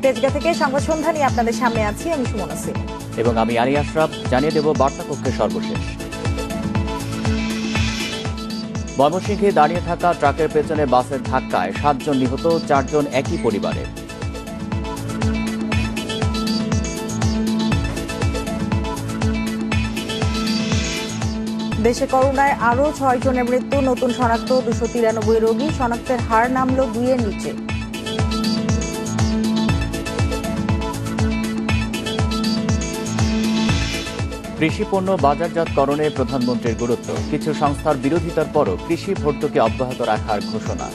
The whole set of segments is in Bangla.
তেজগাঁ থেকে সংবাদ সন্ধ্যা নিয়ে আপনাদের সামনে আছি আমি সুমনা সিং এবং আমি আলী আশরাফ। জানিয়ে দেব বার্তা কক্ষের সর্বশেষ। ময়মনসিংহে দাঁড়িয়ে থাকা ট্রাকের পেছনে বাসের ধাক্কায় 7 জন নিহত, 4 জন একই পরিবারের। দেশে করোনায় আরও 6 জনের মৃত্যু, নতুন শনাক্ত 293 রোগী, শনাক্তের হার নামল 2-এর নিচে। কৃষি পণ্য বাজারজাতকরণে প্রধানমন্ত্রীর গুরুত্ব, কিছু সংস্থার বিরোধিতার পরও কৃষি ভর্তুকি অব্যাহত রাখার ঘোষণা।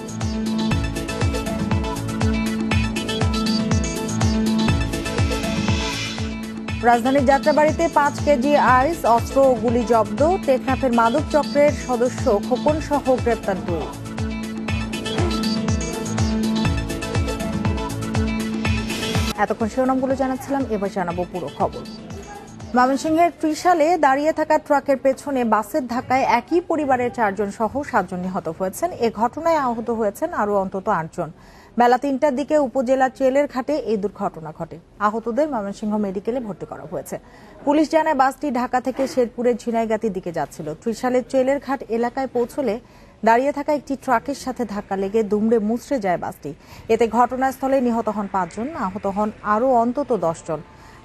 রাজধানীর যাত্রাবাড়িতে 5 কেজি আইস, অস্ত্র ও গুলি জব্দ, টেকনাফের মাদক চক্রের সদস্য খোকন সহ গ্রেপ্তার 2। এতক্ষণ শিরোনামগুলো জানাচ্ছিলাম, এবার জানাবো পুরো খবর। ময়মনসিংহের ত্রিশালে দাঁড়িয়ে থাকা ট্রাকের পেছনে বাসের ধাক্কায় একই পরিবারের 4 জন সহ 7 জন নিহত হয়েছেন। এ ঘটনায় আহত হয়েছেন আরও অন্তত 8 জন। বেলা 3টার দিকে উপজেলার চেলের ঘাটে এই দুর্ঘটনা ঘটে। আহতদের ময়মনসিংহ মেডিকেলে ভর্তি করা হয়েছে। পুলিশ জানায় বাসটি ঢাকা থেকে শেরপুরের ঝিনাইগাতির দিকে যাচ্ছিল। ত্রিশালের চেলের ঘাট এলাকায় পৌঁছলে দাঁড়িয়ে থাকা একটি ট্রাকের সাথে ধাক্কা লেগে দুমড়ে মুচড়ে যায় বাসটি। এতে ঘটনাস্থলে নিহত হন 5 জন, আহত হন আরও অন্তত 10 জন।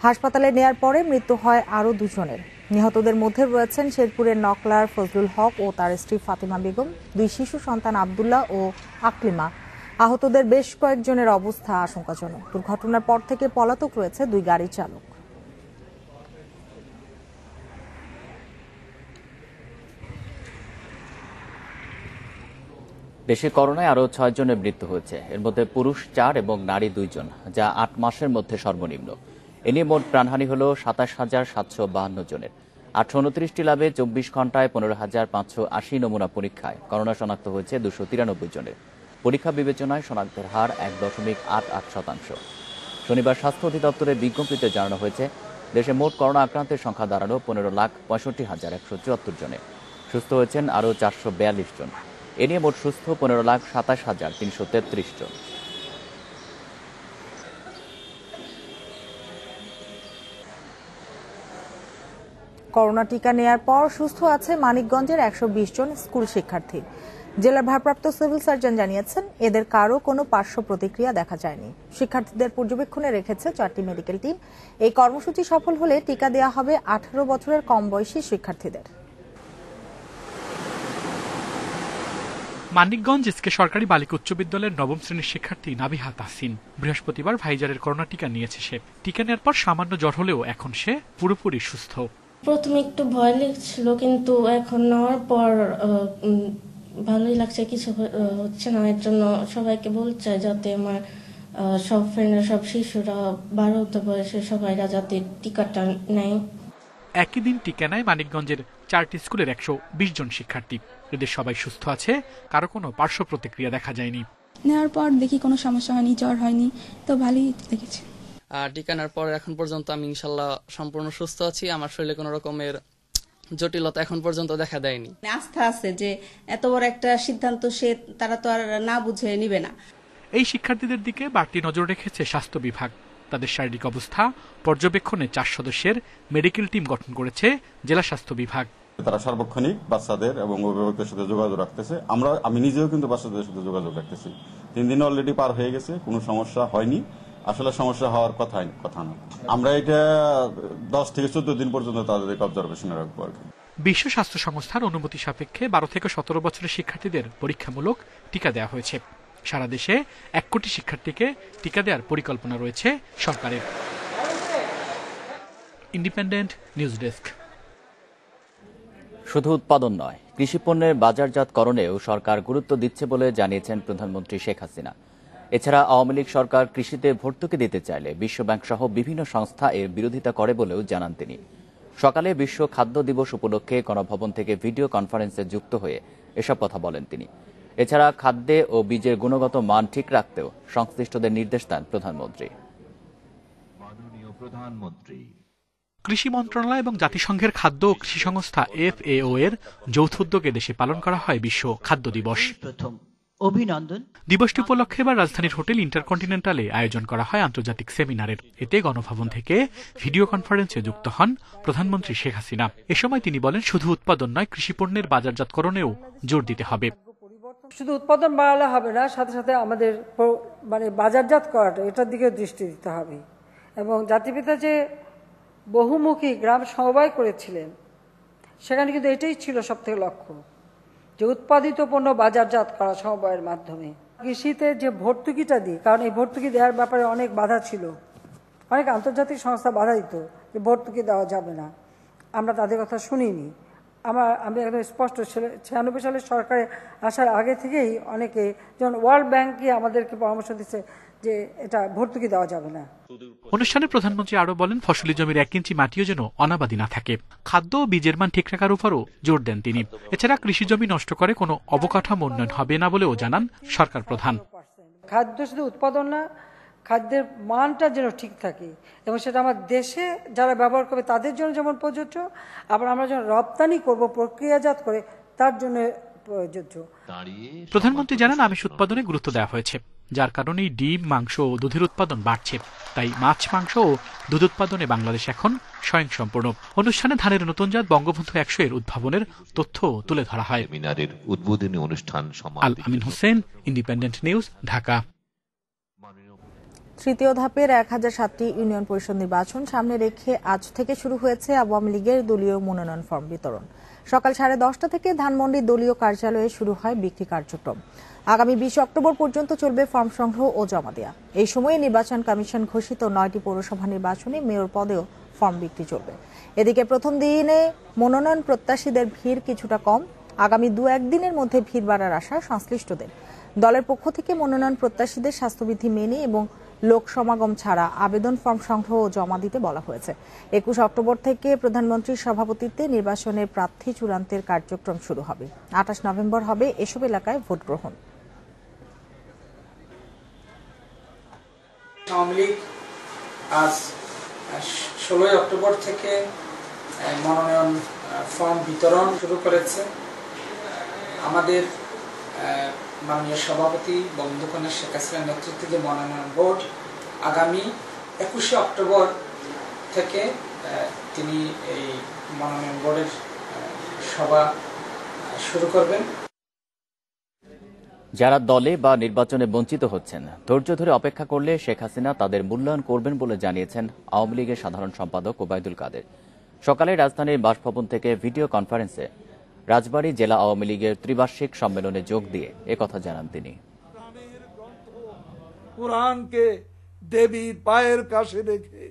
হাসপাতালে নেয়ার পরে মৃত্যু হয় আরও 2 জনের। নিহতদের মধ্যে রয়েছেন শেরপুরের নকলার ফজলুল হক ও তার স্ত্রী ফাতিমা বেগম, 2 শিশু সন্তান আব্দুল্লাহ ও আকলিমা। আহতদের বেশ কয়েকজনের অবস্থা আশঙ্কাজনক। দুর্ঘটনার পর থেকে পলাতক রয়েছে 2 গাড়ির চালক। দেশে করোনায় আরও 6 জনের মৃত্যু হয়েছে। এর মধ্যে পুরুষ 4 এবং নারী 2 জন, যা 8 মাসের মধ্যে সর্বনিম্ন। এ নিয়ে মোট প্রাণহানি হল 27,752 জনের। 829টি ল্যাবে 24 ঘন্টায় 15,580 নমুনা পরীক্ষায় করোনা শনাক্ত হয়েছে 293 জনের। পরীক্ষা বিবেচনায় শনাক্তের হার 1.88%। শনিবার স্বাস্থ্য অধিদপ্তরের বিজ্ঞপ্তিতে জানানো হয়েছে, দেশে মোট করোনা আক্রান্তের সংখ্যা দাঁড়ালো 15,65,174 জনে। সুস্থ হয়েছেন আরও 442 জন। এ নিয়ে মোট সুস্থ 15,27,333 জন। করোনা টিকা নেয়ার পর সুস্থ আছে মানিকগঞ্জের 120 জন স্কুল শিক্ষার্থী। জেলার ভারপ্রাপ্ত সিভিল সার্জন জানিয়েছেন, এদের কারো কোনো পার্শ্ব প্রতিক্রিয়া দেখা যায়নি। শিক্ষার্থীদের পর্যবেক্ষণে রেখেছে 4টি মেডিকেল টিম। এই কর্মসূচি সফল হলে টিকা দেওয়া হবে 18 বছরের কম বয়সী শিক্ষার্থীদের। মানিকগঞ্জ এসকে সরকারি বালিকা উচ্চ বিদ্যালয়ের 9ম শ্রেণীর শিক্ষার্থী নাবিহা তাহসিন বৃহস্পতিবার ভাইজারের করোনা টিকা নিয়েছে। সে টিকা নেওয়ার পর সামান্য জ্বর হলেও এখন সে পুরোপুরি সুস্থ। প্রথমে একটু ভয় লাগছিল, কিন্তু এখন নেওয়ার পর ভালোই লাগছে, কিছু হচ্ছে না। এর জন্য সবাইকে বলতে চাই যাতে আমার সব ফ্রেন্ডরা, সব শিশুরা 12 বয়সে সবাইরা যাতে টিকাটা নেয়। একই দিন টিকা নেয় মানিকগঞ্জের 4টি স্কুলের 120 জন শিক্ষার্থী। এদের সবাই সুস্থ আছে, কারো কোনো পার্শ্ব প্রতিক্রিয়া দেখা যায়নি। নেওয়ার পর দেখি কোনো সমস্যা হয়নি, জ্বর হয়নি, তো ভালোই লেগেছে। টিকা নেওয়ার পর এখন পর্যন্ত আমি ইনশাল্লাহ সম্পূর্ণ সুস্থ আছি। আমার শরীরে কোনো রকমের জটিলতা এখন পর্যন্ত দেখা দেয়নি। আস্থা আছে যে এত বড় একটা সিদ্ধান্ত তারা তো আর না বুঝে নিবে না। এই শিক্ষার্থীদের দিকে বাড়তি নজর রেখেছে স্বাস্থ্য বিভাগ। তাদের শারীরিক অবস্থা পর্যবেক্ষণে 4 সদস্যের মেডিকেল টিম গঠন করেছে জেলা স্বাস্থ্য বিভাগ। তারা সার্বক্ষণিক বাচ্চাদের এবং অভিভাবকদের সাথে যোগাযোগ রাখতেছে। আমি নিজেও কিন্তু বাচ্চাদের সাথে যোগাযোগ রাখতেছি। 3 দিন অলরেডি পার হয়ে গেছে, কোনো সমস্যা হয়নি। আসলে সমস্যা হওয়ার কথা না। আমরা এটা 10 থেকে 14 দিন পর্যন্ত তাদেরকে অবজারভেশনে রাখবো আর কি। বিশ্ব স্বাস্থ্য সংস্থার অনুমতি সাপেক্ষে 12 থেকে 17 বছরের শিক্ষার্থীদের পরীক্ষামূলক টিকা দেওয়া হয়েছে। সারা দেশে 1 কোটি শিক্ষার্থীকে টিকা দেওয়ার পরিকল্পনা রয়েছে সরকারের। Independent news desk. শুধু উৎপাদন নয়, কৃষি পণ্যের বাজারজাতকরণেও সরকার গুরুত্ব দিচ্ছে বলে জানিয়েছেন প্রধানমন্ত্রী শেখ হাসিনা। এছাড়া আওয়ামী লীগ সরকার কৃষিতে ভর্তুকি দিতে চাইলে বিশ্বব্যাংক সহ বিভিন্ন সংস্থা এর বিরোধিতা করে বলেও জানান তিনি। সকালে বিশ্ব খাদ্য দিবস উপলক্ষে গণভবন থেকে ভিডিও কনফারেন্সে যুক্ত হয়ে এসব কথা বলেন তিনি। এছাড়া খাদ্যে ও বীজের গুণগত মান ঠিক রাখতেও সংশ্লিষ্টদের নির্দেশ দেন প্রধানমন্ত্রী। কৃষি মন্ত্রণালয় এবং জাতিসংঘের খাদ্য ও কৃষি সংস্থা FAO এর যৌথ উদ্যোগে দেশে পালন করা হয় বিশ্ব খাদ্য দিবস। অভিনন্দন। দিবসটি উপলক্ষে এবার রাজধানীর হোটেল ইন্টারকন্টিনেন্টালে আয়োজন করা হয় আন্তর্জাতিক সেমিনারের। এতে গণভবন থেকে ভিডিও কনফারেন্সে যুক্ত হন প্রধানমন্ত্রী শেখ হাসিনা। এ সময় তিনি বলেন, শুধু উৎপাদন নয়, কৃষিপণ্যের বাজারজাতকরণেও জোর দিতে হবে। শুধু উৎপাদন বাড়ালে হবে না, সাথে সাথে আমাদের বাজারজাত করাটা এটার দিকে দৃষ্টি দিতে হবে। এবং জাতিপিতা যে বহুমুখী গ্রাম সমবায় করেছিলেন, সেখানে কিন্তু এটাই ছিল সবথেকে লক্ষ্য, যে উৎপাদিত পণ্য বাজারজাত করা সমবায়ের মাধ্যমে। কৃষিতে যে ভর্তুকিটা দিই, কারণ এই ভর্তুকি দেওয়ার ব্যাপারে অনেক বাধা ছিল, অনেক আন্তর্জাতিক সংস্থা বাধা দিত যে ভর্তুকি দেওয়া যাবে না, আমরা তাদের কথা শুনিনি। আমি একদম স্পষ্ট, 96 সালে সরকারে আসার আগে থেকেই অনেকে, যেমন ওয়ার্ল্ড ব্যাংকই আমাদেরকে পরামর্শ দিচ্ছে যে এটা ভর্তুকি দেওয়া যাবে না। অনুষ্ঠানে প্রধানমন্ত্রী আরো বলেন, ফসলি জমির 1 ইঞ্চি মাটিও যেন অনাবাদি না থাকে। খাদ্য ও বীজের মান ঠিক রাখার উপরও জোর দেন তিনি। এছাড়া কৃষি জমি নষ্ট করে কোনো অবকাঠামো উন্নয়ন হবে না বলেও জানান সরকার প্রধান। খাদ্য শুধু উৎপাদন না, খাদ্যের মানটা যেন ঠিক থাকে, এবং সেটা আমার দেশে যারা ব্যবহার করবে তাদের জন্য যেমন প্রযোজ্য, আবার আমরা যখন রপ্তানি করব প্রক্রিয়াজাত করে তার জন্য প্রযোজ্য। প্রধানমন্ত্রী জানান, আমিষ উৎপাদনে গুরুত্ব দেওয়া হয়েছে, যার কারণেই ডিম, মাংস ও দুধের উৎপাদন বাড়ছে। তাই মাছ, মাংস ও দুধ উৎপাদনে বাংলাদেশ এখন স্বয়ংসম্পূর্ণ। অনুষ্ঠানে ধানের নতুন জাত বঙ্গবন্ধু 100 এর উদ্ভাবনের তথ্য তুলে ধরা হয়। সেমিনারের উদ্বোধনী অনুষ্ঠান আল আমিন হোসেন, ইন্ডিপেন্ডেন্ট নিউজ, ঢাকা। তৃতীয় ধাপের 1007টি ইউনিয়ন পরিষদ নির্বাচন সামনে রেখে আজ থেকে শুরু হয়েছে আওয়ামী লীগের দলীয় মনোনয়ন ফর্ম বিতরণ। সকাল 10:30 থেকে ধানমন্ডি দলীয় কার্যালয়ে শুরু হয় বিক্রি কার্যক্রম। আগামী 20 অক্টোবর পর্যন্ত চলবে ফর্ম সংগ্রহ ও জমা দেওয়া। এই সময়ে নির্বাচন কমিশন ঘোষিত 9টি পৌরসভা নির্বাচনে মেয়র পদেও ফর্ম বিক্রি চলবে। এদিকে প্রথম দিনে মনোনয়ন প্রত্যাশীদের ভিড় কিছুটা কম। আগামী 2-1 দিনের মধ্যে ভিড় বাড়ার আশা সংশ্লিষ্টদের। দলের পক্ষ থেকে মনোনয়ন প্রত্যাশীদের স্বাস্থ্যবিধি মেনে এবং লোক সমাগম ছাড়া আবেদন ফর্ম সংগ্রহ ও জমা দিতে বলা হয়েছে। 21 অক্টোবর থেকে প্রধানমন্ত্রীর সভাপতিত্বে নির্বাচনের প্রার্থী চূড়ান্তের কার্যক্রম শুরু হবে। 28 নভেম্বর হবে এসব এলাকায় ভোট গ্রহণ। আওয়ামী লীগ আজ 16 অক্টোবর থেকে মনোনয়ন ফর্ম বিতরণ শুরু করেছে। আমাদের মাননীয় সভাপতি বঙ্গবন্ধু শেখ হাসিনার নেতৃত্বে যে মনোনয়ন বোর্ড আগামী 21 অক্টোবর থেকে তিনি এই মনোনয়ন বোর্ডের সভা শুরু করবেন। যারা দলে বা নির্বাচনে বঞ্চিত হচ্ছেন, ধৈর্য ধরে অপেক্ষা করলে শেখ হাসিনা তাদের মূল্যায়ন করবেন বলে জানিয়েছেন আওয়ামী লীগের সাধারণ সম্পাদক ওবায়দুল কাদের। সকালে রাজধানীর বাসভবন থেকে ভিডিও কনফারেন্সে রাজবাড়ী জেলা আওয়ামী লীগের ত্রিবার্ষিক সম্মেলনে যোগ দিয়ে একথা জানান তিনি। কোরআনকে দেবীর পায়ের কাছে রেখে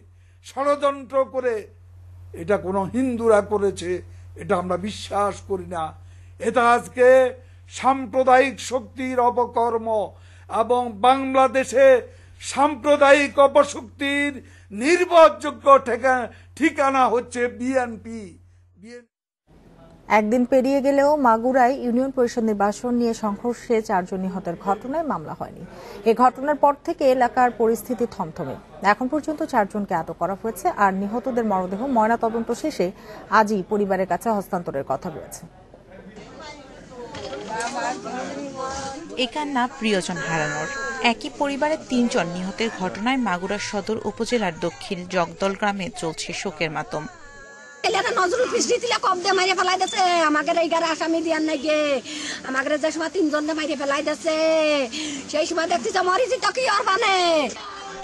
ষড়যন্ত্র করে এটা কোনো হিন্দুরা করেছে, এটা আমরা বিশ্বাস করি না। এটা আজকে সাম্প্রদায়িক শক্তির অপকর্ম, এবং বাংলাদেশে সাম্প্রদায়িক অপশক্তির নির্ভরযোগ্য ঠিকানা হচ্ছে বিএনপি। একদিন পেরিয়ে গেলেও মাগুরায় ইউনিয়ন পরিষদ নির্বাচন নিয়ে সংঘর্ষে 4 জন নিহতের ঘটনায় মামলা হয়নি। এই ঘটনার পর থেকে এলাকার পরিস্থিতি থমথমে। এখন পর্যন্ত 4 জনকে আটক করা হয়েছে, আর নিহতদের মরদেহ ময়নাতদন্ত শেষে আজই পরিবারের কাছে হস্তান্তরের কথা রয়েছে। এ কান্না প্রিয়জন হারানোর। একই পরিবারের 3 জন নিহতের ঘটনায় মাগুরা সদর উপজেলার দক্ষিণ জগদল গ্রামে চলছে শোকের মাতম। নজরুল ফিসরি দিলে কম দিয়ে মাইরে ফেলাই দিছে, আমাদের এই গাড়ি আসামি দিয়ার নাই গে, আমাদের যে সময় 3 জন মাইরে ফেলাই দিছে, সেই সময় দেখছি যে মরিছি তো কি আর মানে।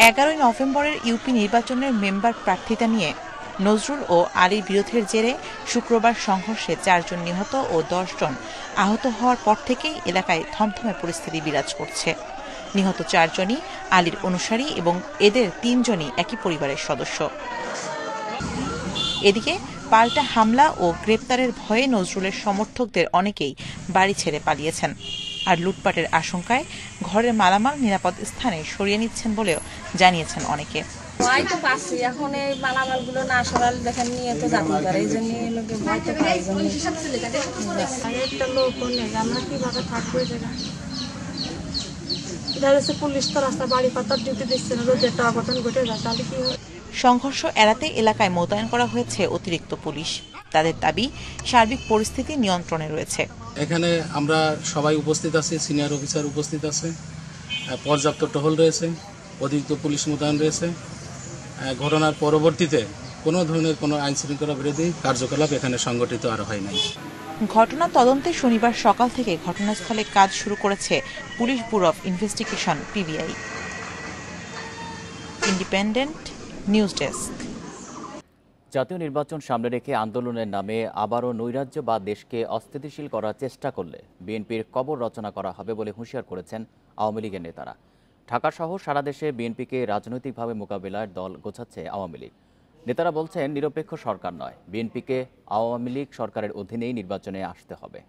11 নভেম্বরের ইউপি নির্বাচনের মেম্বার প্রার্থিতা নিয়ে নজরুল ও আলীর বিরোধের জেরে শুক্রবার সংঘর্ষে 4 জন নিহত ও 10 জন আহত হওয়ার পর থেকেই এলাকায় থমথমে পরিস্থিতি বিরাজ করছে। নিহত 4 জনই আলীর অনুসারী এবং এদের 3 জনই একই পরিবারের সদস্য। এদিকে পাল্টা হামলা ও গ্রেপ্তারের ভয়ে নজরুলের সমর্থকদের অনেকেই বাড়ি ছেড়ে পালিয়েছেন, আর লুটপাটের আশঙ্কায় ঘরের মালামাল নিরাপদ স্থানে সরিয়ে নিচ্ছেন বলেও জানিয়েছেন অনেকে। হয়তো পাচ্ছি এখন এই মালামালগুলো না সরালে দেখেন নিয়ে তো যাতে পারে, এই জন্য লোকে ভয়তে পাই। একটা লোক নেই, আমরা কিভাবে থাকবো এই জায়গায়? পুলিশ তো রাস্তা বাড়ি পাতার ডিউটি দিচ্ছে না, যদি একটা অঘটন ঘটে যায় তাহলে কি হয়? সংঘর্ষ এড়াতে এলাকায় মোতায়েন করা হয়েছে অতিরিক্ত পুলিশ। তাদের দাবি সার্বিক পরিস্থিতি নিয়ন্ত্রণে রয়েছে। এখানে আমরা সবাই উপস্থিত আছি, সিনিয়র অফিসার উপস্থিত আছে, পর্যাপ্ত টহল রয়েছে, অতিরিক্ত পুলিশ মোতায়েন রয়েছে। ঘটনার পরবর্তীতে কোনো ধরনের কোনো আইন শৃঙ্খলা বিরোধী কার্যকলাপ এখানে সংগঠিত আর হয় নাই। ঘটনা তদন্তে শনিবার সকাল থেকে ঘটনাস্থলে কাজ শুরু করেছে police bureau of investigation PBI। Independent news desk. জাতীয় নির্বাচন সামনে রেখে আন্দোলনের নামে আবারও নৈরাজ্য বা দেশকে অস্থিতিশীল করার চেষ্টা করলে বিএনপির কবর রচনা করা হবে বলে হুঁশিয়ার করেছেন আওয়ামী লীগের নেতারা। ঢাকাসহ সারা দেশে বিএনপিকে রাজনৈতিকভাবে মোকাবিলার দল গোছাচ্ছে আওয়ামী লীগ। নেতারা বলছেন, নিরপেক্ষ সরকার নয়, বিএনপিকে আওয়ামী লীগ সরকারের অধীনেই নির্বাচনে আসতে হবে।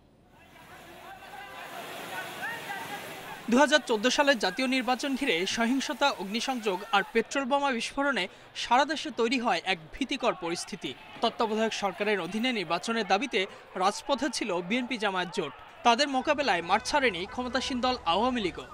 2014 সালের জাতীয় নির্বাচন ঘিরে সহিংসতা, অগ্নিসংযোগ আর পেট্রোল বোমা বিস্ফোরণে সারা দেশে তৈরি হয় এক ভীতিকর পরিস্থিতি। তত্ত্বাবধায়ক সরকারের অধীনে নির্বাচনের দাবিতে রাজপথে ছিল বিএনপি জামায়াত জোট। তাদের মোকাবেলায় মাঠ ছাড়েনি ক্ষমতাসীন দল আওয়ামী লীগও।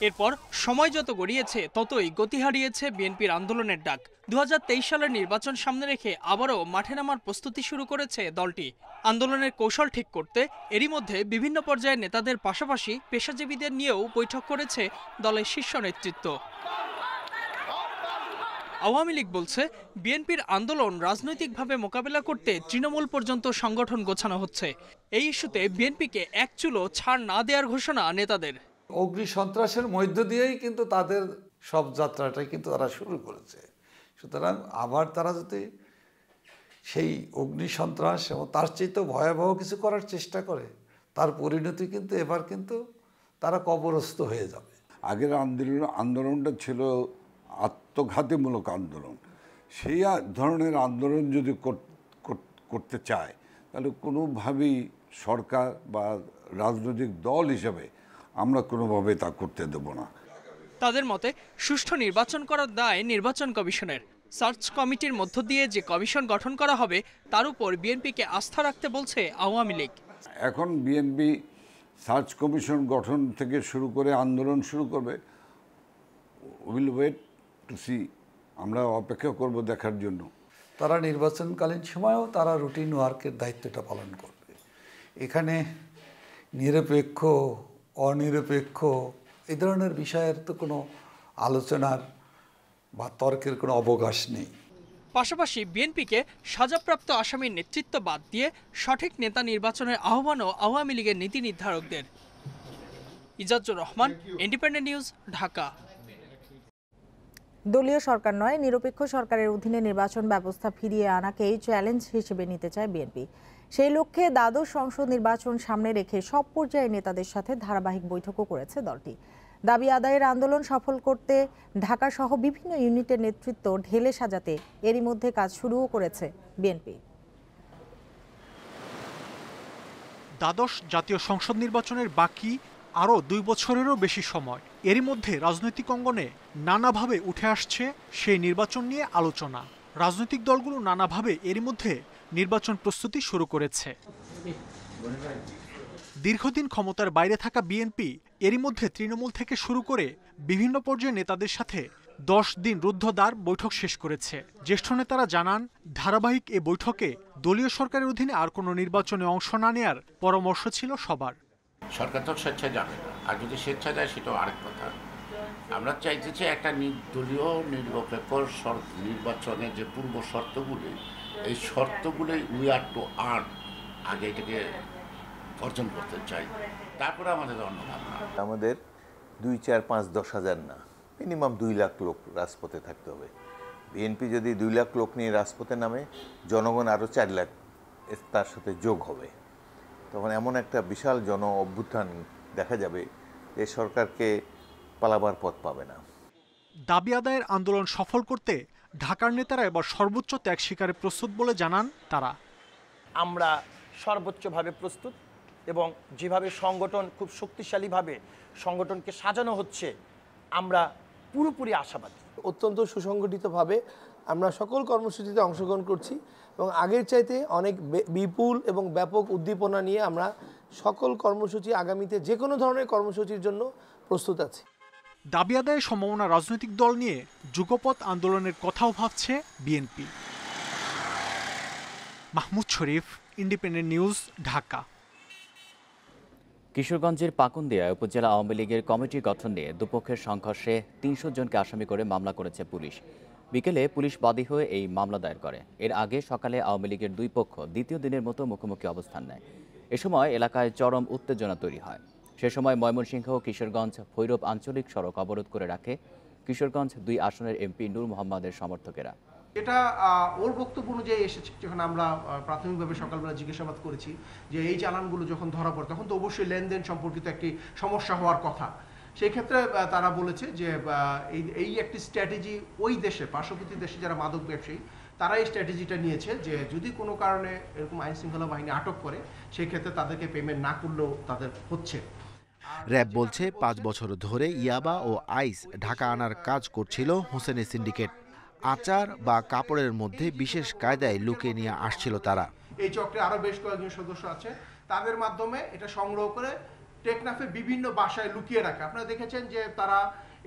এরপর সময় যত গড়িয়েছে ততই গতি হারিয়েছে বিএনপির আন্দোলনের ডাক। 2023 সালের নির্বাচন সামনে রেখে আবারও মাঠে নামার প্রস্তুতি শুরু করেছে দলটি। আন্দোলনের কৌশল ঠিক করতে এরই মধ্যে বিভিন্ন পর্যায়ের নেতাদের পাশাপাশি পেশাজীবীদের নিয়েও বৈঠক করেছে দলের শীর্ষ নেতৃত্ব। আওয়ামী লীগ বলছে, বিএনপির আন্দোলন রাজনৈতিকভাবে মোকাবেলা করতে তৃণমূল পর্যন্ত সংগঠন গোছানো হচ্ছে। এই ইস্যুতে বিএনপিকে এক চুলও ছাড় না দেওয়ার ঘোষণা নেতাদের। অগ্নি সন্ত্রাসের মধ্য দিয়েই কিন্তু তাদের সব যাত্রাটাই কিন্তু তারা শুরু করেছে। সুতরাং আবার তারা যদি সেই অগ্নি সন্ত্রাস এবং তার চেয়ে ভয়াবহ কিছু করার চেষ্টা করে, তার পরিণতি কিন্তু এবার কিন্তু তারা কবরস্থ হয়ে যাবে। আগের আন্দোলনটা ছিল আত্মঘাতীমূলক আন্দোলন। সেই ধরনের আন্দোলন যদি করতে চায়, তাহলে কোনোভাবেই সরকার বা রাজনৈতিক দল হিসেবে আমরা কোনোভাবে তা করতে দেব না। তাদের মতে সুষ্ঠু নির্বাচন করার দায় নির্বাচন কমিশনের। সার্চ কমিটির মধ্য দিয়ে যে কমিশন গঠন করা হবে তার উপর বিএনপিকে আস্থা রাখতে বলছে আওয়ামী লীগ। এখন বিএনপি সার্চ কমিশন গঠন থেকে শুরু করে আন্দোলন শুরু করবে। উইল ওয়েট টু সি, আমরা অপেক্ষা করব দেখার জন্য। তারা নির্বাচনকালীন সময়েও তারা রুটিন ওয়ার্কের দায়িত্বটা পালন করবে। এখানে নিরপেক্ষ অনিরপেক্ষ এই ধরনের বিষয়ের তো কোনো আলোচনার বা তর্কের কোনো অবকাশ নেই। পাশাপাশি বিএনপিকে সাজাপ্রাপ্ত আসামির নেতৃত্ব বাদ দিয়ে সঠিক নেতা নির্বাচনের আহ্বানও আওয়ামী লীগের নীতি নির্ধারকদের। Ijazur Rahman, Independent News, Dhaka. দলীয় সরকার নয়, নিরপেক্ষ সরকারের অধীনে নির্বাচন ব্যবস্থা ফিরিয়ে আনাকেই চ্যালেঞ্জ হিসেবে নিতে চায় বিএনপি। সেই লক্ষ্যে দ্বাদশ সংসদ নির্বাচন সামনে রেখে সব পর্যায়ের নেতাদের সাথে ধারাবাহিক বৈঠকও করেছে দলটি। দাবি আদায়ের আন্দোলন সফল করতে ঢাকা সহ বিভিন্ন ইউনিটের নেতৃত্ব ঢেলে সাজাতে এরই মধ্যে কাজ শুরুও করেছে বিএনপি। দ্বাদশ জাতীয় সংসদ নির্বাচনের বাকি আরও 2 বছরেরও বেশি সময়। এরই মধ্যে রাজনৈতিক অঙ্গনে নানাভাবে উঠে আসছে সেই নির্বাচন নিয়ে আলোচনা। রাজনৈতিক দলগুলো নানাভাবে এরই মধ্যে নির্বাচন প্রস্তুতি শুরু করেছে। দীর্ঘদিন ক্ষমতার বাইরে থাকা বিএনপি এরই মধ্যে তৃণমূল থেকে শুরু করে বিভিন্ন পর্যায়ের নেতাদের সাথে 10 দিন রুদ্ধদ্বার বৈঠক শেষ করেছে। জ্যেষ্ঠ নেতারা জানান, ধারাবাহিক এ বৈঠকে দলীয় সরকারের অধীনে আর কোনো নির্বাচনে অংশ না নেয়ার পরামর্শ ছিল সবার। সরকার তো স্বেচ্ছায় যাবে না, আর যদি স্বেচ্ছায় যায় সেটাও আরেক কথা। আমরা চাইতেছি একটা দলীয় নিরপেক্ষ নির্বাচনের যে পূর্ব শর্তগুলি, এই শর্তগুলি উই আর টু আর্ন, আগে এটাকে অর্জন করতে চাই, তারপরে আমাদের অন্য ভাবনা। আমাদের 2, 4, 5, 10 হাজার না, মিনিমাম 2 লাখ লোক রাজপথে থাকতে হবে। বিএনপি যদি 2 লাখ লোক নিয়ে রাজপথে নামে, জনগণ আরও 4 লাখ তার সাথে যোগ হবে। তখন এমন একটা বিশাল জন অভ্যুত্থান দেখা যাবে যে সরকারকে পালাবার পথ পাবে না। দাবি আদায়ের আন্দোলন সফল করতে ঢাকার নেতারা এবার সর্বোচ্চ ত্যাগ স্বীকারে প্রস্তুত বলে জানান তারা। আমরা সর্বোচ্চভাবে প্রস্তুত এবং যেভাবে সংগঠন খুব শক্তিশালীভাবে সংগঠনকে সাজানো হচ্ছে, আমরা পুরোপুরি আশাবাদী। অত্যন্ত সুসংগঠিতভাবে আমরা সকল কর্মসূচিতে অংশগ্রহণ করছি এবং আগের চাইতে অনেক বিপুল এবং ব্যাপক উদ্দীপনা নিয়ে আমরা সকল কর্মসূচি আগামীতে যে কোনো ধরনের কর্মসূচির জন্য প্রস্তুত আছি। দাবি আদায়ের সম্ভাবনা রাজনৈতিক দল নিয়ে যুগপৎ আন্দোলনের কথাও ভাবছে বিএনপি। মাহমুদ শরীফ, ইন্ডিপেন্ডেন্ট নিউজ, ঢাকা। কিশোরগঞ্জের পাকুন্দিয়া উপজেলা আওয়ামী লীগের কমিটি গঠন নিয়ে দুপক্ষের সংঘর্ষে ৩০০ জনকে আসামি করে মামলা করেছে পুলিশ। বিকেলে পুলিশ বাদী হয়ে এই মামলা দায়ের করে। এর আগে সকালে আওয়ামী লীগের দুই পক্ষ দ্বিতীয় দিনের মতো মুখোমুখি অবস্থান নেয়। এ সময় এলাকায় চরম উত্তেজনা তৈরি হয়। সে সময় ময়মনসিংহ কিশোরগঞ্জ ভৈরব আঞ্চলিক সড়ক অবরোধ করে রাখে কিশোরগঞ্জ ২ আসনের এমপি নূর মোহাম্মদের সমর্থকেরা। এটা ওর বক্তব্য অনুযায়ী এসেছে, যখন আমরা প্রাথমিকভাবে সকালবেলা জিজ্ঞাসাবাদ করেছি যে এই চালানগুলো যখন ধরা পড়ে তখন তো অবশ্যই লেনদেন সম্পর্কিত একটি সমস্যা হওয়ার কথা। সেই ক্ষেত্রে তারা বলেছে যে এই একটি স্ট্র্যাটেজি ওই দেশে, পার্শ্ববর্তী দেশে যারা মাদক ব্যবসায়ী তারা এই স্ট্র্যাটেজিটা নিয়েছে যে যদি কোনো কারণে এরকম আইন শৃঙ্খলা বাহিনী আটক করে সেই ক্ষেত্রে তাদেরকে পেমেন্ট না করলেও তাদের হচ্ছে। র‍্যাব বলছে ৫ বছর ধরে ইয়াবা ও আইস ঢাকা আনার কাজ করছিল হোসেনের সিন্ডিকেট। আচার বা কাপড়ের মধ্যে বিশেষ কায়দায় লুকিয়ে নিয়ে আসছিল তারা। এই চক্রে আরো বেশ কয়েকজন সদস্য আছে, তাদের মাধ্যমে এটা সংগ্রহ করে টেকনাফে বিভিন্ন বাসায় লুকিয়ে রাখে। আপনারা দেখেছেন যে তারা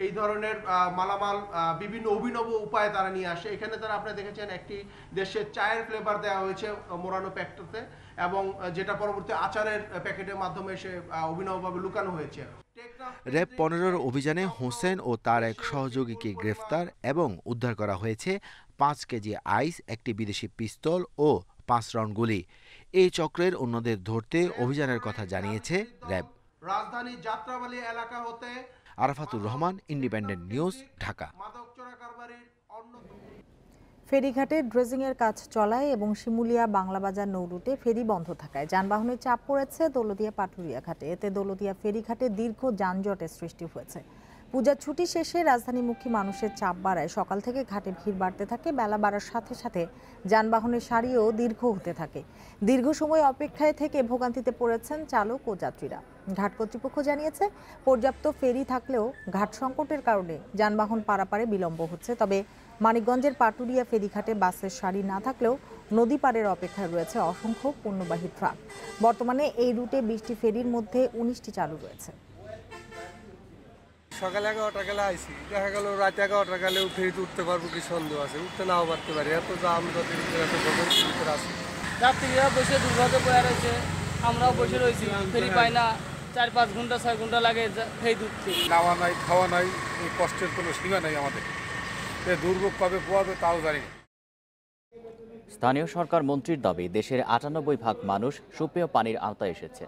এই ধরনের মালামাল বিভিন্ন অভিনব উপায়ে তারা নিয়ে আসে। এখানে তারা আপনারা দেখেছেন একটি দেশের চায়ের ফ্লেভার দেওয়া হয়েছে মোড়ানো প্যাকেটে, এবং যেটা পরবর্তী আচারের প্যাকেটের মাধ্যমে সে অভিনবভাবে লুকানো হয়েছে। র‍্যাব ১৫-র অভিযানে হোসেন ও তার এক সহযোগীকে গ্রেফতার এবং উদ্ধার করা হয়েছে ৫ কেজি আইস, একটি বিদেশি পিস্তল ও ৫ রাউন্ড গুলি। এই চক্রের অন্যদের ধরতে অভিযানের কথা জানিয়েছে র‍্যাব। রাজধানী যাত্রাবাড়ী এলাকা হতে আরাফাতুর রহমান, ইন্ডিপেন্ডেন্ট নিউজ, ঢাকা। ফেরিঘাটে ড্রেজিংয়ের কাজ চলায় এবং শিমুলিয়া বাংলাবাজার নৌ রুটে ফেরি বন্ধ থাকায় যানবাহনের চাপ পড়েছে দৌলতদিয়া পাটুরিয়া ঘাটে। এতে দৌলতদিয়া ফেরিঘাটে দীর্ঘ যানজটের সৃষ্টি হয়েছে। পূজার ছুটি শেষে রাজধানীমুখী মানুষের চাপ বাড়ায় সকাল থেকে ঘাটে ভিড় বাড়তে থাকে। বেলা বাড়ার সাথে সাথে যানবাহনের সারিও দীর্ঘ হতে থাকে। দীর্ঘ সময় অপেক্ষায় থেকে ভোগান্তিতে পড়েছেন চালক ও যাত্রীরা। ঘাট কর্তৃপক্ষ জানিয়েছে পর্যাপ্ত ফেরি থাকলেও ঘাট সংকটের কারণে যানবাহন পারাপারে বিলম্ব হচ্ছে। তবে মানিকগঞ্জের পাটুরিয়া ফেরিঘাটে বাসের সারি না থাকলেও নদী পারের অপেক্ষায় রয়েছে অসংখ্য পণ্যবাহী ট্রাক। বর্তমানে এই রুটে ২০টি ফেরির মধ্যে ১৯টি চালু রয়েছে। সকালে 11টা গেলে আইসি, দেখা গেল রাত 11টা গেলেও ফেরিতে উঠতে পারবো কি সন্দেহ আছে, উঠতে নাও পারতে পারি। এত জাম ভিতরে আছে, যাত্রীরা বসে দুর্ভাগ্য পড়ে রয়েছে, আমরাও বসে রয়েছি, ফেরি পাই না। ৪-৫ ঘন্টা ৬ ঘন্টা লাগে ফেরি উঠতে। নাওয়া নাই, খাওয়া নাই, এই কষ্টের কোনো সীমা নাই আমাদের। দুর্ভোগ কবে পোয়াবে তাও জানি না। স্থানীয় সরকার মন্ত্রীর দাবি দেশের ৯৮% মানুষ সুপেয় পানির আওতায় এসেছে।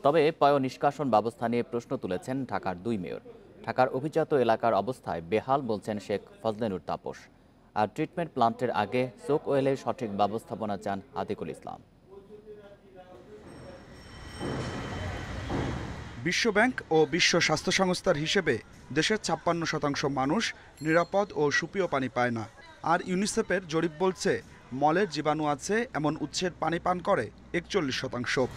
তবে পয় নিষ্কাশন ব্যবস্থা নিয়ে প্রশ্ন তুলেছেন ঢাকার ২ মেয়র। ঢাকার অভিজাত এলাকার অবস্থায় বেহাল বলছেন শেখ ফজলেনুর তাপস। আর ট্রিটমেন্ট প্লান্টের আগে সোক ওয়েলের সঠিক ব্যবস্থাপনা চান আতিকুল ইসলাম। বিশ্বব্যাংক ও বিশ্ব স্বাস্থ্য সংস্থার হিসেবে দেশের ৫৬% মানুষ নিরাপদ ও সুপেয় পানি পায় না। আর ইউনিসেফের জরিপ বলছে মলের জীবাণু আছে এমন উৎসের পানি পান করে ৪১%।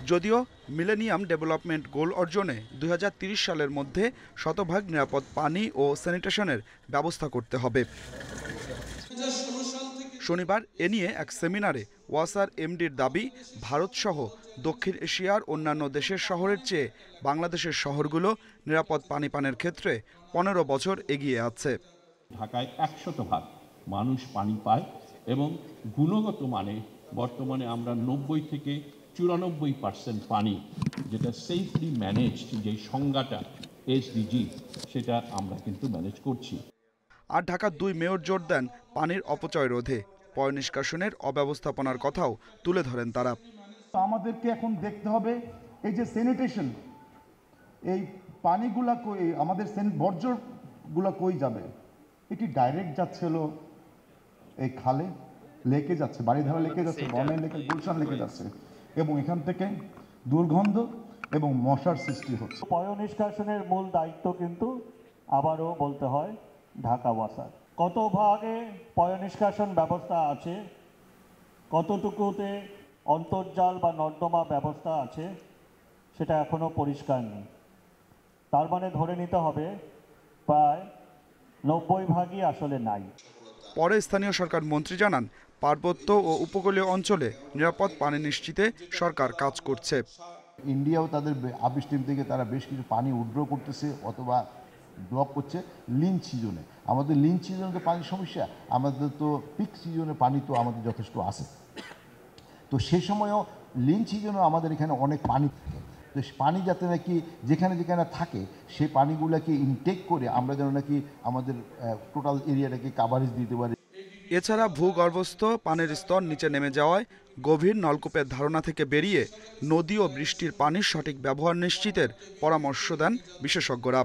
যদিও মিলেনিয়াম ডেভেলপমেন্ট গোল অর্জনে ২০৩০ সালের মধ্যে শতভাগ নিরাপদ পানি ও স্যানিটেশনের ব্যবস্থা করতে হবে। শনিবার এ নিয়ে এক সেমিনারে ওয়াসার এমডির দাবি, ভারতসহ দক্ষিণ এশিয়ার অন্যান্য দেশের শহরের চেয়ে বাংলাদেশের শহরগুলো নিরাপদ পানি পানের ক্ষেত্রে ১৫ বছর এগিয়ে আছে। ঢাকায় ১০০% মানুষ পানি পায় এবং গুণগত মানে বর্তমানে আমরা ৯০ থেকে ৯৪% পানি, যেটা সেফলি ম্যানেজড, যে সংজ্ঞাটা এসডিজি, সেটা আমরা কিন্তু ম্যানেজ করছি। আর ঢাকার ২ মেয়র জোর দেন পানির অপচয় রোধে, পয় নিষ্কাশনের অব্যবস্থাপনার কথাও তুলে ধরেন তারা। আমাদেরকে এখন দেখতে হবে এই যে স্যানিটেশন, এই পানিগুলা কই, আমাদের বর্জ্যগুলা কই যাবে? এটি ডাইরেক্ট যাচ্ছে হলো এই খালে, লেকে যাচ্ছে, বাড়িধারা লেকে যাচ্ছে, বনাই লেকে, গুলশান লেকে যাচ্ছে, এবং এখান থেকে দুর্গন্ধ এবং মশার সৃষ্টি হচ্ছে। পয় নিষ্কাশনের মূল দায়িত্ব কিন্তু আবারও বলতে হয় ঢাকা ওয়াসার। কত ভাগে পয় নিষ্কাশন ব্যবস্থা আছে, কতটুকুতে অন্তর্জাল বা নর্দমা ব্যবস্থা আছে, সেটা এখনও পরিষ্কার নেই। তার মানে ধরে নিতে হবে প্রায় ৯০ ভাগই আসলে নাই। পরে স্থানীয় সরকার মন্ত্রী জানান, পার্বত্য ও উপকূলীয় অঞ্চলে নিরাপদ পানি নিশ্চিতে সরকার কাজ করছে। ইন্ডিয়াও তাদের আপ স্ট্রিম থেকে তারা বেশ কিছু পানি উইথড্র করতেছে অথবা ব্লক করছে লিঞ্চ সিজনে। আমাদের লিন সিজনে তো পানির সমস্যা, আমাদের তো পিক সিজনে পানি তো আমাদের যথেষ্ট আছে। তো সেই সময়ও লিন সিজনেও আমাদের এখানে অনেক পানি থাকে। তো পানি যাতে নাকি যেখানে যেখানে থাকে সেই পানিগুলোকে ইনটেক করে আমরা যেন নাকি আমাদের টোটাল এরিয়াটাকে কাভারেজ দিতে পারি। এছাড়া ভূগর্ভস্থ পানির স্তর নিচে নেমে যাওয়ায় গভীর নলকূপের ধারণা থেকে বেরিয়ে নদী ও বৃষ্টির পানির সঠিক ব্যবহার নিশ্চিতের পরামর্শ দেন বিশেষজ্ঞরা।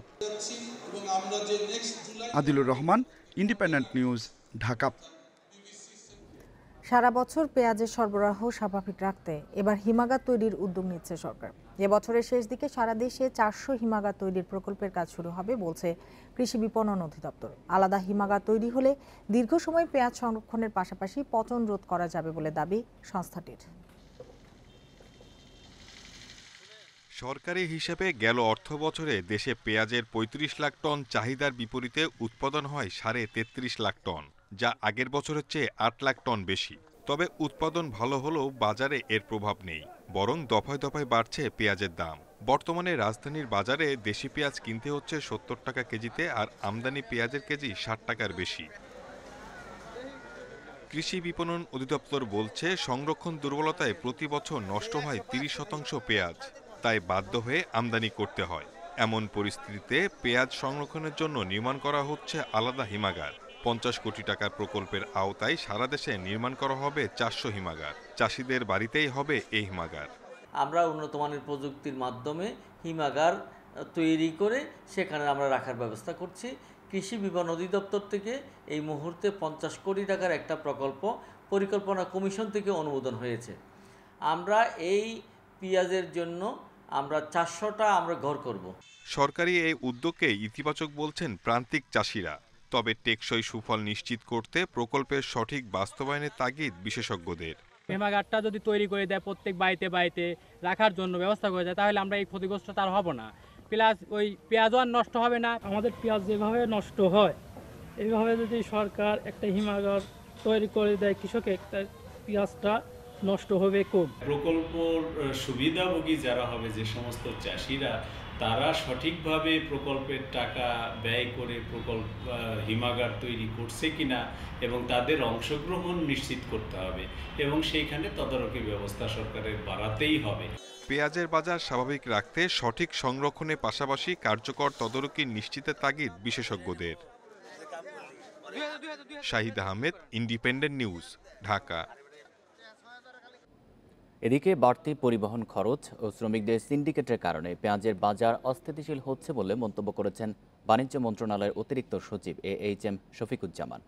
Adilur Rahman, Independent News, Dhaka. সারা বছর পেঁয়াজের সরবরাহ স্বাভাবিক রাখতে এবার হিমাগার তৈরির উদ্যোগ নিচ্ছে সরকার। এ বছরের শেষ দিকে সারা দেশে 400 হিমাগার তৈরির প্রকল্পের কাজ শুরু হবে বলছে কৃষি বিপণন অধিদপ্তর। আলাদা হিমাগার তৈরি হলে দীর্ঘ সময় পেঁয়াজ সংরক্ষণের পাশাপাশি পচন রোধ করা যাবে বলে দাবি সংস্থাটির। সরকারি হিসেবে গেল অর্থবছরে দেশে পেঁয়াজের 35 লাখ টন চাহিদার বিপরীতে উৎপাদন হয় 33.5 লাখ টন, যা আগের বছরের চেয়ে 8 লাখ টন বেশি। তবে উৎপাদন ভালো হলেও বাজারে এর প্রভাব নেই, বরং দফায় দফায় বাড়ছে পেঁয়াজের দাম। বর্তমানে রাজধানীর বাজারে দেশি পেঁয়াজ কিনতে হচ্ছে 70 টাকা কেজিতে, আর আমদানি পেঁয়াজের কেজি 60 টাকার বেশি। কৃষি বিপণন অধিদপ্তর বলছে, সংরক্ষণ দুর্বলতায় প্রতি বছর নষ্ট হয় 30% পেঁয়াজ, তাই বাধ্য হয়ে আমদানি করতে হয়। এমন পরিস্থিতিতে পেঁয়াজ সংরক্ষণের জন্য নির্মাণ করা হচ্ছে আলাদা হিমাগার। 50 কোটি টাকার প্রকল্পের আওতায় সারা দেশে নির্মাণ করা হবে 400 হিমাগার। চাষিদের বাড়িতেই হবে এই হিমাগার। আমরা উন্নত মানের প্রযুক্তির মাধ্যমে হিমাগার তৈরি করে সেখানে আমরা রাখার ব্যবস্থা করছি। কৃষি বিপণন অধিদপ্তর থেকে এই মুহূর্তে 50 কোটি টাকার একটা প্রকল্প পরিকল্পনা কমিশন থেকে অনুমোদন হয়েছে। আমরা এই পেঁয়াজের জন্য আমরা 400টা আমরা ঘর করব। সরকারি এই উদ্যোগকে ইতিবাচক বলছেন প্রান্তিক চাষিরা। তবে টেকসই সুফল নিশ্চিত করতে প্রকল্পের সঠিক বাস্তবায়নের তাগিদ বিশেষজ্ঞদের। হিমাগারটা যদি তৈরি করে দেয়, প্রত্যেক বাড়িতে বাড়িতে রাখার জন্য ব্যবস্থা করে দেয়, তাহলে আমরা এই ক্ষতিগ্রস্তটা আর হব না। প্লাস ওই পেঁয়াজও আর নষ্ট হবে না। আমাদের পেঁয়াজ যেভাবে নষ্ট হয়, এইভাবে যদি সরকার একটা হিমাগার তৈরি করে দেয়, কৃষক একটা পেঁয়াজটা নষ্ট হবে কম। প্রকল্পর সুবিধাভোগী যারা হবে, যে সমস্ত চাষিরা, তারা সঠিকভাবে প্রকল্পের টাকা ব্যয় করে হিমাগার তৈরি করছে কিনা এবং তাদের অংশগ্রহণ নিশ্চিত করতে হবে, এবং সেইখানে তদারকি ব্যবস্থা সরকারের বাড়াতেই হবে। পেঁয়াজের বাজার স্বাভাবিক রাখতে সঠিক সংরক্ষণের পাশাপাশি কার্যকর তদারকি নিশ্চিতের তাগিদ বিশেষজ্ঞদের। Shahid Ahmed, independent News, Dhaka. এদিকে বাড়তি পরিবহন খরচ ও শ্রমিকদের সিন্ডিকেটের কারণে পেঁয়াজের বাজার অস্থিতিশীল হচ্ছে বলে মন্তব্য করেছেন বাণিজ্য মন্ত্রণালয়ের অতিরিক্ত সচিব AHM শফিকুজ্জামান।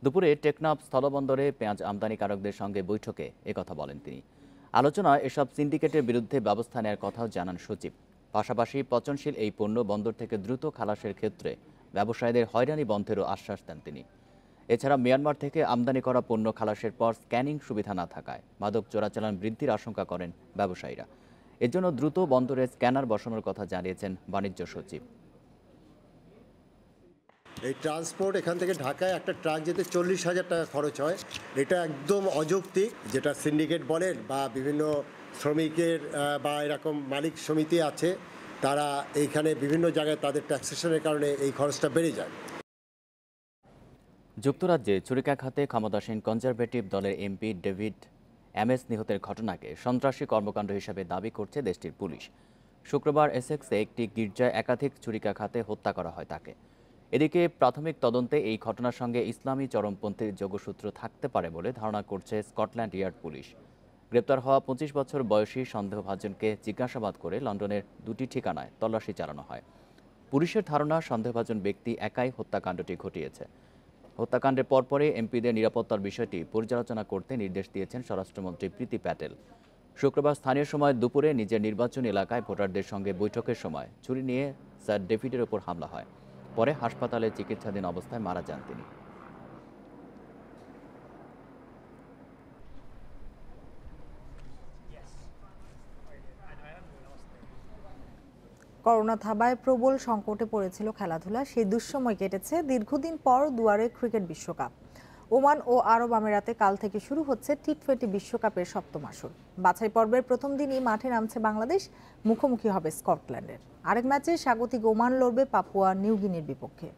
দুপুরে টেকনাফ স্থলবন্দরে পেঁয়াজ আমদানিকারকদের সঙ্গে বৈঠকে একথা বলেন তিনি। আলোচনায় এসব সিন্ডিকেটের বিরুদ্ধে ব্যবস্থা নেওয়ার কথাও জানান সচিব। পাশাপাশি পচনশীল এই পণ্য বন্দর থেকে দ্রুত খালাসের ক্ষেত্রে ব্যবসায়ীদের হয়রানি বন্ধেরও আশ্বাস দেন তিনি। এছাড়া মিয়ানমার থেকে আমদানি করা পণ্য খালাসের পর স্ক্যানিং সুবিধা না থাকায় মাদক চোরাচালান বৃদ্ধির আশঙ্কা করেন ব্যবসায়ীরা। এজন্য দ্রুত বন্দরে স্ক্যানার বসানোর কথা জানিয়েছেন বাণিজ্য সচিব। এই ট্রান্সপোর্ট এখান থেকে ঢাকায় একটা ট্রাক যেতে 40,000 টাকা খরচ হয়, এটা একদম অযৌক্তিক। যেটা সিন্ডিকেট বলেন বা বিভিন্ন শ্রমিকের বা এরকম মালিক সমিতি আছে, তারা এইখানে বিভিন্ন জায়গায় তাদের ট্যাক্সেশনের কারণে এই খরচটা বেড়ে যায়। যুক্তরাজ্যে ছুরিকাঘাতে ক্ষমতাসীন কনজারভেটিভ দলের এমপি ডেভিড এমএস নিহতের ঘটনাকে সন্ত্রাসী কর্মকাণ্ড হিসেবে দাবি করছে দেশটির পুলিশ। শুক্রবার এসেক্সে একটি গির্জায় একাধিক ছুরিকাঘাতে হত্যা করা হয় তাকে। এদিকে প্রাথমিক তদন্তে এই ঘটনার সঙ্গে ইসলামী চরমপন্থীর যোগসূত্র থাকতে পারে বলে ধারণা করছে স্কটল্যান্ড ইয়ার্ড পুলিশ। গ্রেপ্তার হওয়া 25 বছর বয়সী সন্দেহভাজনকে জিজ্ঞাসাবাদ করে লন্ডনের 2টি ঠিকানায় তল্লাশি চালানো হয়। পুলিশের ধারণা সন্দেহভাজন ব্যক্তি একাই হত্যাকাণ্ডটি ঘটিয়েছে। হত্যাকাণ্ডের পরপরই এমপিদের নিরাপত্তার বিষয়টি পর্যালোচনা করতে নির্দেশ দিয়েছেন স্বরাষ্ট্রমন্ত্রী প্রীতি প্যাটেল। শুক্রবার স্থানীয় সময় দুপুরে নিজের নির্বাচনী এলাকায় ভোটারদের সঙ্গে বৈঠকের সময় ছুরি নিয়ে স্যার ডেভিডের ওপর হামলা হয়। পরে হাসপাতালে চিকিৎসাধীন অবস্থায় মারা যান তিনি। করোনা থাবায় প্রবল সংকটে পড়েছিল খেলাধুলা, সেই দুঃসময় কেটেছে। দীর্ঘদিন পর দুয়ারে ক্রিকেট বিশ্বকাপ। ওমান ও আরব আমিরাতে কাল থেকে শুরু হচ্ছে টি-20 বিশ্বকাপের 7ম আসর। বাছাই পর্বের প্রথম দিনই মাঠে নামছে বাংলাদেশ, মুখোমুখি হবে স্কটল্যান্ডের। আরেক ম্যাচে স্বাগতিক ওমান লড়বে পাপুয়া নিউগিনির বিপক্ষে।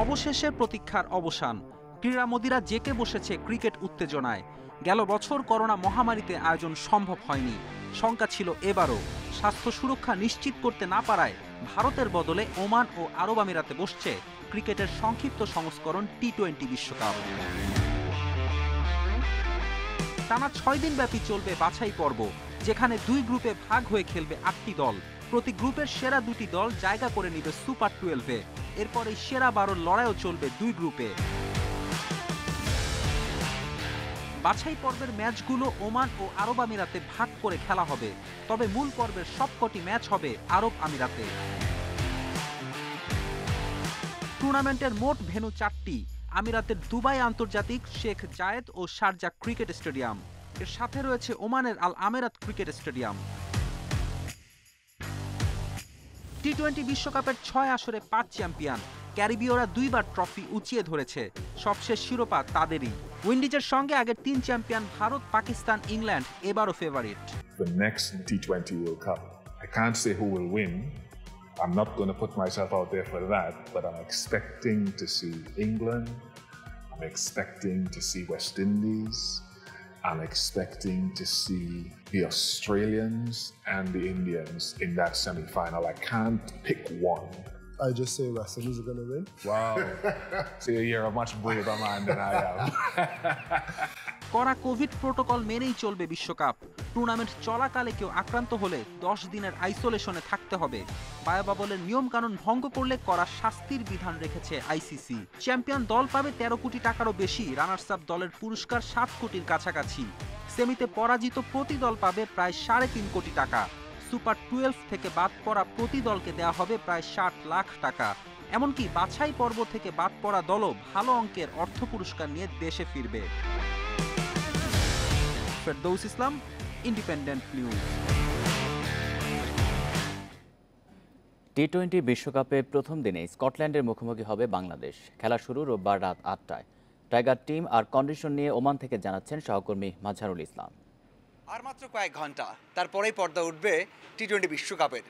অবশেষে প্রতীক্ষার অবসান। ক্রীড়ামোদীরা জেকে বসেছে ক্রিকেট উত্তেজনায়। গেল বছর করোনা মহামারীতে আয়োজন সম্ভব হয়নি, শঙ্কা ছিল এবারও। স্বাস্থ্য সুরক্ষা নিশ্চিত করতে না পারায় ভারতের বদলে ওমান ও আরব আমিরাতে বসছে ক্রিকেটের সংক্ষিপ্ত সংস্করণ টি-20 বিশ্বকাপ। টানা 6 দিন ব্যাপী চলবে বাছাই পর্ব, যেখানে 2 গ্রুপে ভাগ হয়ে খেলবে 8টি দল। প্রতি গ্রুপের সেরা 2টি দল জায়গা করে নিবে সুপার 12-এ। এরপর এই সেরা 12 লড়াইও চলবে 2 গ্রুপে। বাছাই পর্বের ম্যাচগুলো ওমান ও আরব আমিরাতে ভাগ করে খেলা হবে, তবে মূল পর্বের সবকটি ম্যাচ হবে আরব আমিরাতে। টুর্নামেন্টের মোট ভেন্যু 4টি, আমিরাতের দুবাই আন্তর্জাতিক, শেখ জায়েদ ও শারজা ক্রিকেট স্টেডিয়াম। এর সাথে রয়েছে ওমানের আল আমিরাত ক্রিকেট স্টেডিয়াম। টি-20 বিশ্বকাপের 6 আসরে 5 চ্যাম্পিয়ন ক্যারিবীয়রা 2 বার ট্রফি উঁচিয়ে ধরেছে, সবশেষ শিরোপা তাদেরই। উইন্ডিজের সঙ্গে আগের 3 চ্যাম্পিয়ন ভারত, পাকিস্তান, ইংল্যান্ড এবারও favourite. The next T20 World Cup, I can't say who will win. I'm not going to put myself out there for that, but I'm expecting to see England. I'm expecting to see West Indies. I'm expecting to see the Australians and the Indians in that semi-final. I can't pick one. I just say West Indies are going to win. Wow. So you're a much braver man than I am. কড়া কোভিড প্রোটোকল মেনেই চলবে বিশ্বকাপ। টুর্নামেন্ট চলাকালে কেউ আক্রান্ত হলে 10 দিনের আইসোলেশনে থাকতে হবে। বায়োবাবলের নিয়মকানুন ভঙ্গ করলে কড়া শাস্তির বিধান রেখেছে আইসিসি। চ্যাম্পিয়ন দল পাবে 13 কোটি টাকারও বেশি, রানার্স আপ দলের পুরস্কার 7 কোটির কাছাকাছি। সেমিতে পরাজিত প্রতি দল পাবে প্রায় 3.5 কোটি টাকা। সুপার 12 থেকে বাদ পড়া প্রতি দলকে দেওয়া হবে প্রায় 60 লাখ টাকা। এমনকি বাছাই পর্ব থেকে বাদ পড়া দলও ভালো অঙ্কের অর্থ পুরস্কার নিয়ে দেশে ফিরবে। ফেরদৌস ইসলাম, ইন্ডিপেন্ডেন্ট নিউজ। টি-20 বিশ্বকাপে প্রথম দিনে স্কটল্যান্ডের মুখোমুখি হবে বাংলাদেশ। খেলা শুরু রোববার রাত 8টায়। টাইগার টিম আর কন্ডিশন নিয়ে ওমান থেকে জানাচ্ছেন সহকর্মী মাঝারুল ইসলাম। আর মাত্র কয়েক ঘন্টা, তারপরেই পর্দা উঠবে টি-20 বিশ্বকাপের।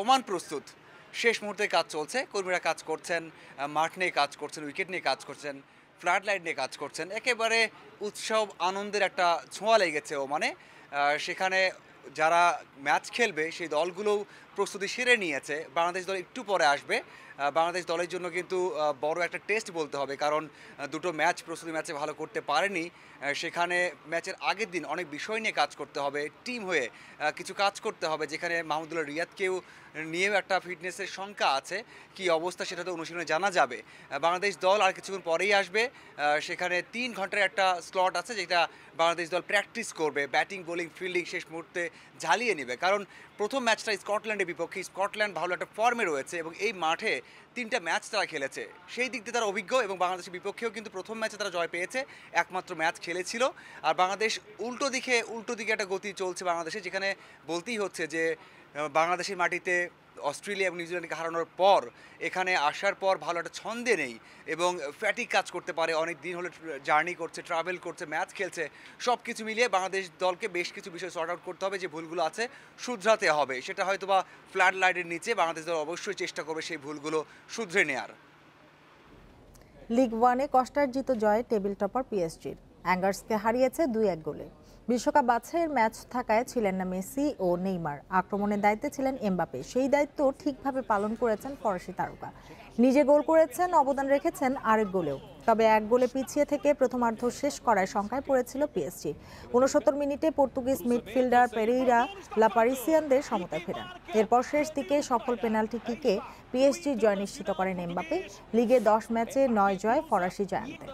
ওমান প্রস্তুত, শেষ মুহূর্তে কাজ চলছে। কর্মীরা কাজ করছেন, মাঠ নিয়ে কাজ করছেন, উইকেট নিয়ে কাজ করছেন, ফ্লাড লাইট নিয়ে কাজ করছেন। একেবারে উৎসব আনন্দের একটা ছোঁয়া লেগেছে ওমানে। সেখানে যারা ম্যাচ খেলবে সেই দলগুলোও প্রস্তুতি সেরে নিয়েছে। বাংলাদেশ দল একটু পরে আসবে। বাংলাদেশ দলের জন্য কিন্তু বড় একটা টেস্ট বলতে হবে, কারণ দুটো ম্যাচ প্রস্তুতি ম্যাচে ভালো করতে পারেনি। সেখানে ম্যাচের আগের দিন অনেক বিষয় নিয়ে কাজ করতে হবে, টিম হয়ে কিছু কাজ করতে হবে, যেখানে মাহমুদুল্লাহ রিয়াদকেও নিয়েও একটা ফিটনেসের শঙ্কা আছে। কি অবস্থা সেটা তো অনুশীলনে জানা যাবে। বাংলাদেশ দল আর কিছুক্ষণ পরেই আসবে। সেখানে 3 ঘন্টার একটা স্লট আছে, যেটা বাংলাদেশ দল প্র্যাকটিস করবে, ব্যাটিং, বোলিং, ফিল্ডিং শেষ মুহূর্তে ঝালিয়ে নেবে। কারণ প্রথম ম্যাচটা স্কটল্যান্ডের বিপক্ষে, স্কটল্যান্ড ভালো একটা ফর্মে রয়েছে এবং এই মাঠে 3টা ম্যাচ তারা খেলেছে, সেই দিক দিয়ে তারা অভিজ্ঞ। এবং বাংলাদেশের বিপক্ষেও কিন্তু প্রথম ম্যাচে তারা জয় পেয়েছে, একমাত্র ম্যাচ খেলেছিল। আর বাংলাদেশ উল্টো দিকে একটা গতি চলছে বাংলাদেশে, যেখানে বলতেই হচ্ছে যে বাংলাদেশের মাটিতে অস্ট্রেলিয়া এবং নিউজিল্যান্ডকে হারানোর পর এখানে আসার পর ভালো একটা ছন্দে নেই এবং ফ্যাটিক কাজ করতে পারে। অনেক দিন হলে জার্নি করছে, ট্রাভেল করছে, ম্যাচ খেলছে, সব কিছু মিলিয়ে বাংলাদেশ দলকে বেশ কিছু বিষয় সর্ট আউট করতে হবে। যে ভুলগুলো আছে শুধরাতে হবে, সেটা হয়তো বা ফ্ল্যাট লাইটের নিচে বাংলাদেশ দল অবশ্যই চেষ্টা করবে সেই ভুলগুলো শুধরে নেয়ার। লিগ 1-এ কষ্টার্জিত জয়ে টেবিল টপার পিএসজির অ্যাঙ্গার্সকে হারিয়েছে 2-1 গোলে। বিশ্বকাপ বাছাইয়ের ম্যাচ থাকায় ছিলেন না মেসি ও নেইমার। আক্রমণের দায়িত্বে ছিলেন এমবাপে, সেই দায়িত্ব ঠিকভাবে পালন করেছেন ফরাসি তারকা। নিজে গোল করেছেন, অবদান রেখেছেন আরেক গোলেও। তবে 1 গোলে পিছিয়ে থেকে প্রথমার্ধ শেষ করায় শঙ্কায় পড়েছিল পিএসজি। 69 মিনিটে পর্তুগিজ মিডফিল্ডার পেরেইরা লা পারিসিয়ানদের সমতায় ফেরান। এরপর শেষ দিকে সফল পেনাল্টি কিকে পিএসজি জয় নিশ্চিত করেন এমবাপে। লিগে 10 ম্যাচে 9 জয় ফরাসি জায়ান্টের।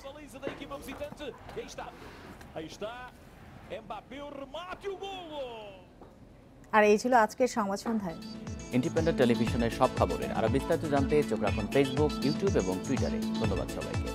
আর এই ছিল আজকের সংবাদ সন্ধ্যায়। ইন্ডিপেন্ডেন্ট টেলিভিশনের সব খবরের আরো বিস্তারিত জানতে চোখ রাখুন ফেসবুক, ইউটিউব এবং টুইটারে। ধন্যবাদ সবাইকে।